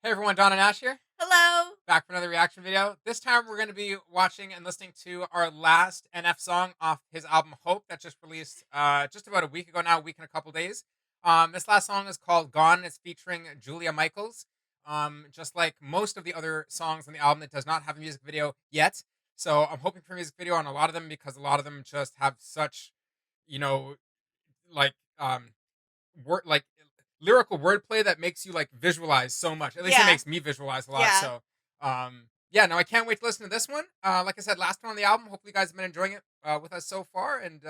Hey everyone, Don and Ash here, Hello. back for another reaction video. This time we're going to be watching and listening to our last NF song off his album Hope that just released just about a week ago now, a week and a couple days. This last song is called Gone. It's featuring Julia Michaels. Just like most of the other songs on the album, it does not have a music video yet. So I'm hoping for a music video on a lot of them because a lot of them just have such, you know, like word like lyrical wordplay that makes you like visualize so much. At least it Yeah, makes me visualize a lot. yeah. So yeah, no, I can't wait to listen to this one. Like I said, last one on the album. Hopefully you guys have been enjoying it with us so far. And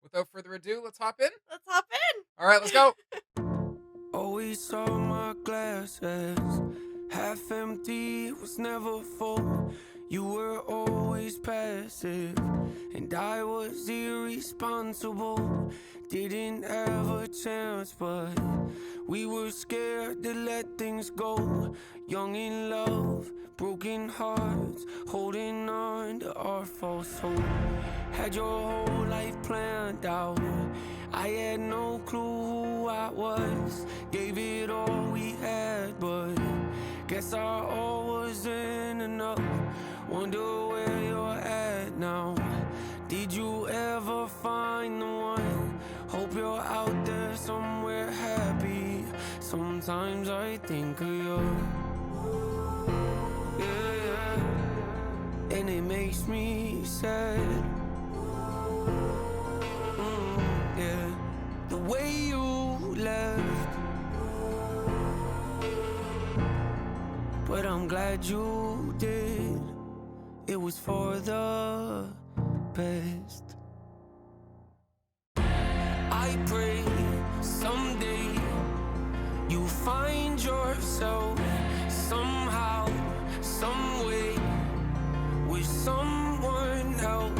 without further ado, let's hop in. Let's hop All right, let's go. in. Always saw my glasses half empty, was never full. You were always passive, and I was irresponsible. Didn't have a chance, but we were scared to let things go. Young in love, broken hearts, holding on to our false hope. Had your whole life planned out. I had no clue who I was. Gave it all we had, but guess our all wasn't enough. Wonder where you're at now. Did you ever find the one? Hope you're out there somewhere happy. Sometimes I think of you. Yeah, and it makes me sad. Yeah, the way you left, but I'm glad you did. It was for the best. I pray someday you find yourself somehow, some way, with someone else.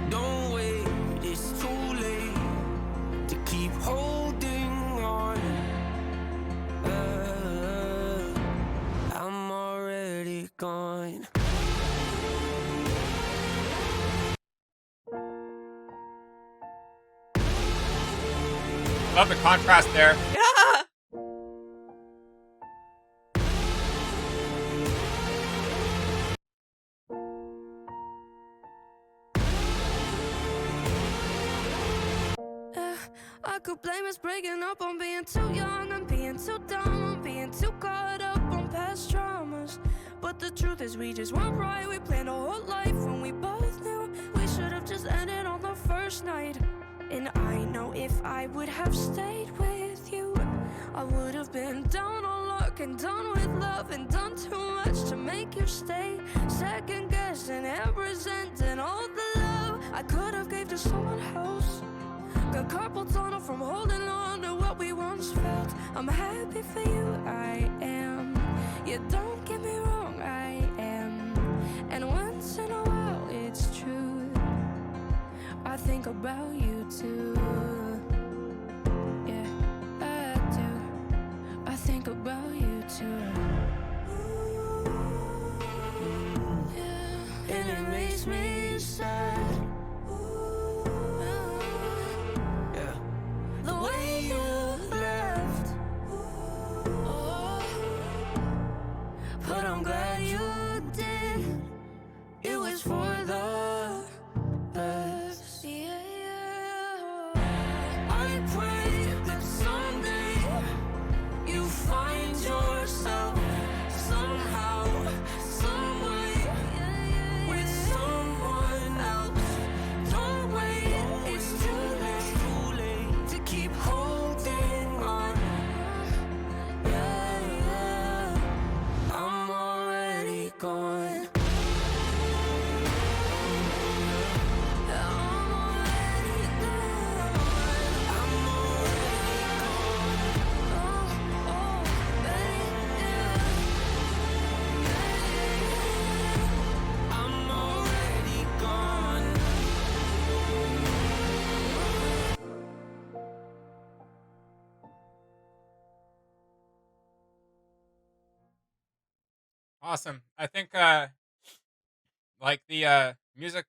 Don't wait, it's too late to keep holding on. I'm already gone. Love the contrast there. Yeah. I could blame us breaking up on being too young and being too dumb, on being too caught up on past traumas. But the truth is we just weren't right. We planned a whole life when we both knew we should have just ended on the first night. And I know if I would have stayed with you, I would have been down on luck and done with love and done too much to make you stay. Second guessing and resenting all the love I could have gave to someone else. Got carpal tunnel from holding on to what we once felt. I'm happy for you, I am. Yeah, don't get me wrong, I am. And once in a while, it's true, I think about you too. Yeah, I do. I think about you too. Yeah, and it makes me sad. Yeah, the way you left. But I'm glad you did. It was for the best. Yeah. I pray that someday you find yourself somehow, some way, with someone else. Don't wait, it's too late to keep holding on. Yeah, yeah. I'm already gone. I'm already gone. I'm already gone. Oh, baby. I'm already gone. Awesome. I think like the music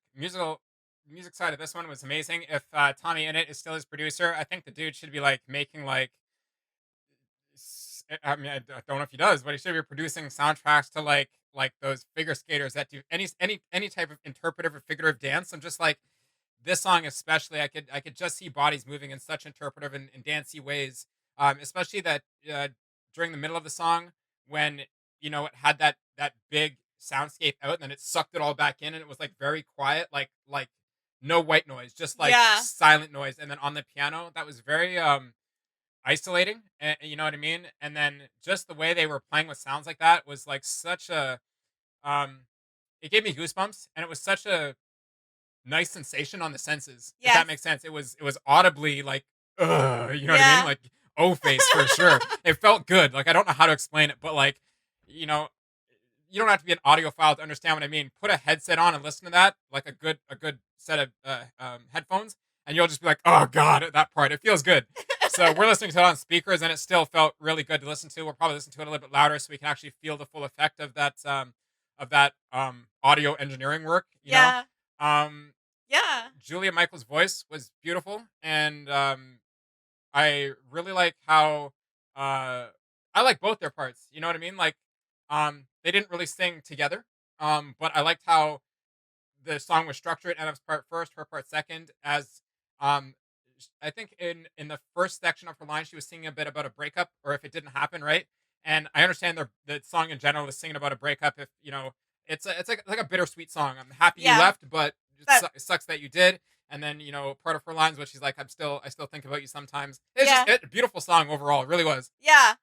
side of this one was amazing. If Tommy Innit is still his producer, I think the dude should be like making like I mean, don't know if he does, but he should be producing soundtracks to like those figure skaters that do any type of interpretive or figurative dance. I'm just like this song especially. I could just see bodies moving in such interpretive and dancey ways. Especially that during the middle of the song when it had that big soundscape out and then it sucked it all back in and it was like very quiet, like no white noise, just like Yeah. silent noise. And then on the piano, that was very isolating, you know what I mean? And then just the way they were playing with sounds like that was like such a um it gave me goosebumps and it was such a nice sensation on the senses, if that Yes. makes sense. It was audibly like you know what I mean? Yeah. Like oh face for sure. It felt good. Like I don't know how to explain it, but like you know, you don't have to be an audiophile to understand what I mean. Put a headset on and listen to that, like a good set of headphones, and you'll just be like, oh god, that part. It feels good. So we're listening to it on speakers, and it still felt really good to listen to. We'll probably listen to it a little bit louder so we can actually feel the full effect of that audio engineering work. Yeah. Um, Yeah. Julia Michaels' voice was beautiful, and I really like how uh I like both their parts. You know what I mean? Like they didn't really sing together. But I liked how the song was structured. Adam's part first, her part second. As um I think in the first section of her line she was singing a bit about a breakup or if it didn't happen, right? And I understand the song in general is singing about a breakup if it's like a bittersweet song. I'm happy you Yeah. left, but That it sucks that you did. And then part of her lines, which she's like, I still think about you sometimes. It's yeah. just a beautiful song overall. It really was. Yeah.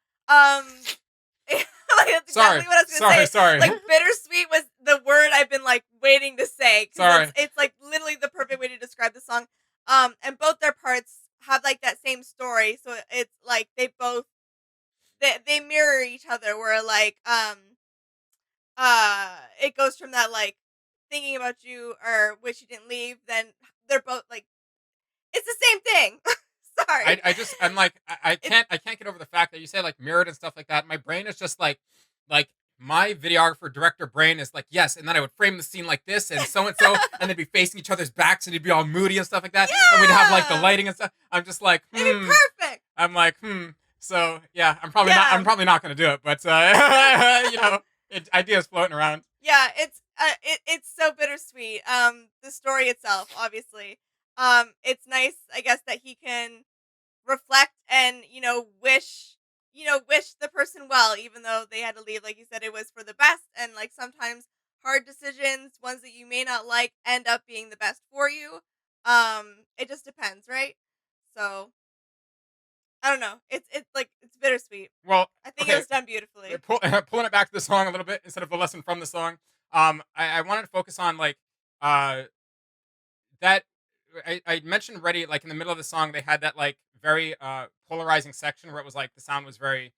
Like that's Sorry, exactly what I was gonna say. sorry. Like bittersweet was the word I've been like waiting to say. 'Cause Sorry. it's like literally the perfect way to describe the song. And both their parts have like that same story. So it's like they mirror each other. Where like it goes from that like thinking about you or wish you didn't leave. Then they're both like it's the same thing. Sorry. I'm like I can't get over the fact that you say like mirrored and stuff like that. My brain is just like my videographer director brain is like yes, and then I would frame the scene like this and so and they'd be facing each other's backs and it'd be all moody and stuff like that. And we'd have like the Yeah. lighting and stuff. I'm just like It'd be perfect. I'm like So yeah, Yeah. I'm probably not gonna do it, but ideas floating around. Yeah, it's so bittersweet. The story itself, obviously. It's nice, I guess, that he can reflect and wish the person well, even though they had to leave. Like you said, it was for the best, and like sometimes hard decisions, ones that you may not like, end up being the best for you. It just depends, right? So I don't know. It's bittersweet. Well, I think it okay, was done beautifully. pulling it back to the song a little bit instead of the lesson from the song. I wanted to focus on like uh that I mentioned already, like in the middle of the song, they had that like very polarizing section where it was like the sound was very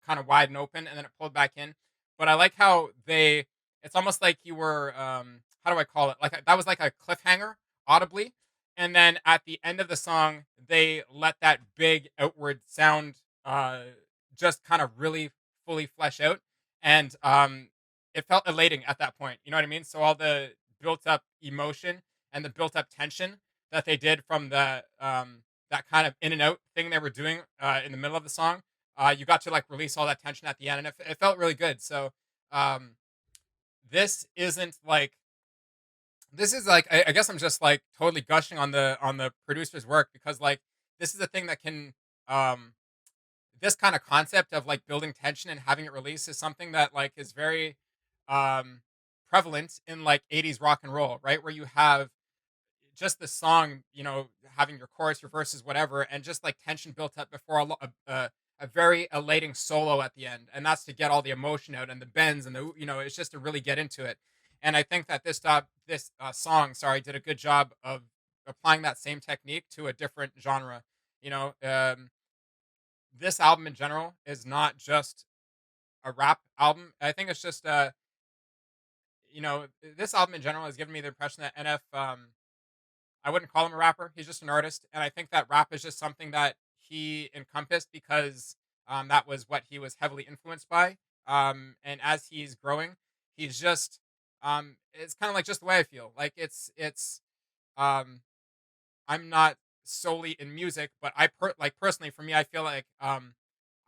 kind of wide and open, and then it pulled back in. But I like how it's almost like you were how do I call it? Like that was like a cliffhanger audibly, and then at the end of the song, they let that big outward sound just kind of really fully flesh out, and it felt elating at that point. You know what I mean? So all the built up emotion and the built up tension that they did from the that kind of in and out thing they were doing in the middle of the song, you got to like release all that tension at the end, and it felt really good. So um, this isn't like this is like I guess I'm just like totally gushing on the producer's work because like this is a thing that can um, this kind of concept of like building tension and having it release is something that like is very um, prevalent in like 80s rock and roll, right? Where you have just the song, having your chorus, your verses, whatever, and just like tension built up before a very elating solo at the end, and that's to get all the emotion out and the bends and it's just to really get into it. And I think that this song, sorry, did a good job of applying that same technique to a different genre. You know, this album in general is not just a rap album. I think it's just this album in general has given me the impression that NF I wouldn't call him a rapper. He's just an artist, and I think that rap is just something that he encompassed because that was what he was heavily influenced by. And as he's growing, he's just it's kind of like just the way I feel. Like it's um, I'm not solely in music, but like personally for me, I feel like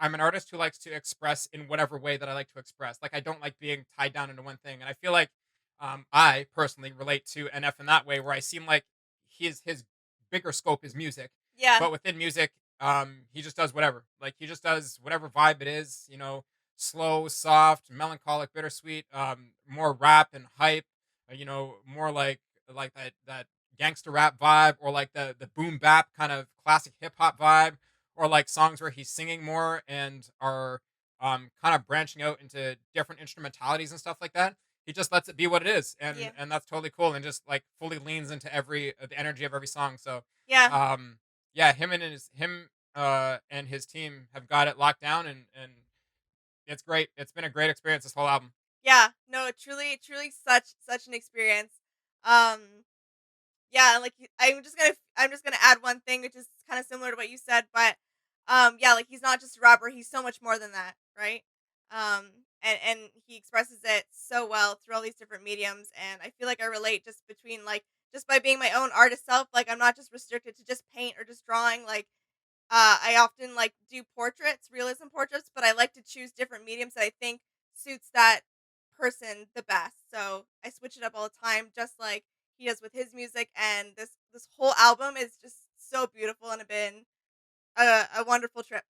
I'm an artist who likes to express in whatever way that I like to express. Like I don't like being tied down into one thing, and I feel like I personally relate to NF in that way, where I seem like his bigger scope is music, Yeah. but within music, he just does whatever. Like he just does whatever vibe it is. You know, slow, soft, melancholic, bittersweet, more rap and hype. You know, more like that gangster rap vibe, or like the boom bap kind of classic hip hop vibe, or like songs where he's singing more and are kind of branching out into different instrumentalities and stuff like that. He just lets it be what it is, Yeah. and that's totally cool, and just like fully leans into every the energy of every song. So Yeah. um yeah, him and his team have got it locked down, and it's great. It's been a great experience this whole album. Yeah. No, truly such an experience. Um Yeah, and like I'm just gonna add one thing, which is kind of similar to what you said, but yeah, like he's not just a rapper; he's so much more than that, right? And he expresses it so well through all these different mediums, and I feel like I relate just between like just by being my own artist self. Like I'm not just restricted to just paint or just drawing. Like I often like do portraits, realism portraits, but I like to choose different mediums that I think suits that person the best. So I switch it up all the time, just like he does with his music. And this whole album is just so beautiful, and it's been a wonderful trip.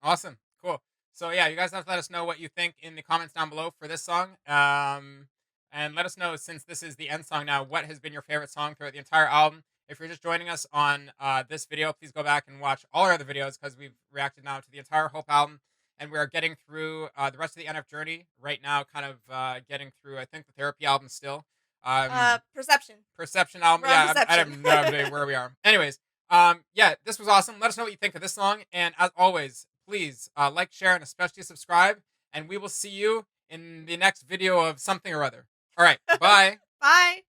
Awesome, cool. So yeah, you guys have to let us know what you think in the comments down below for this song. And let us know, since this is the end song now, what has been your favorite song throughout the entire album. If you're just joining us on this video, please go back and watch all our other videos, because we've reacted now to the entire Hope album, and we're getting through the rest of the NF journey right now. Kind of getting through, I think, the Therapy album still. Perception. Perception album. We're on Yeah, I Perception. have no idea where we are. Anyways, yeah, this was awesome. Let us know what you think of this song, and as always, please like, share, and especially subscribe. And we will see you in the next video of something or other. All right, bye. Bye.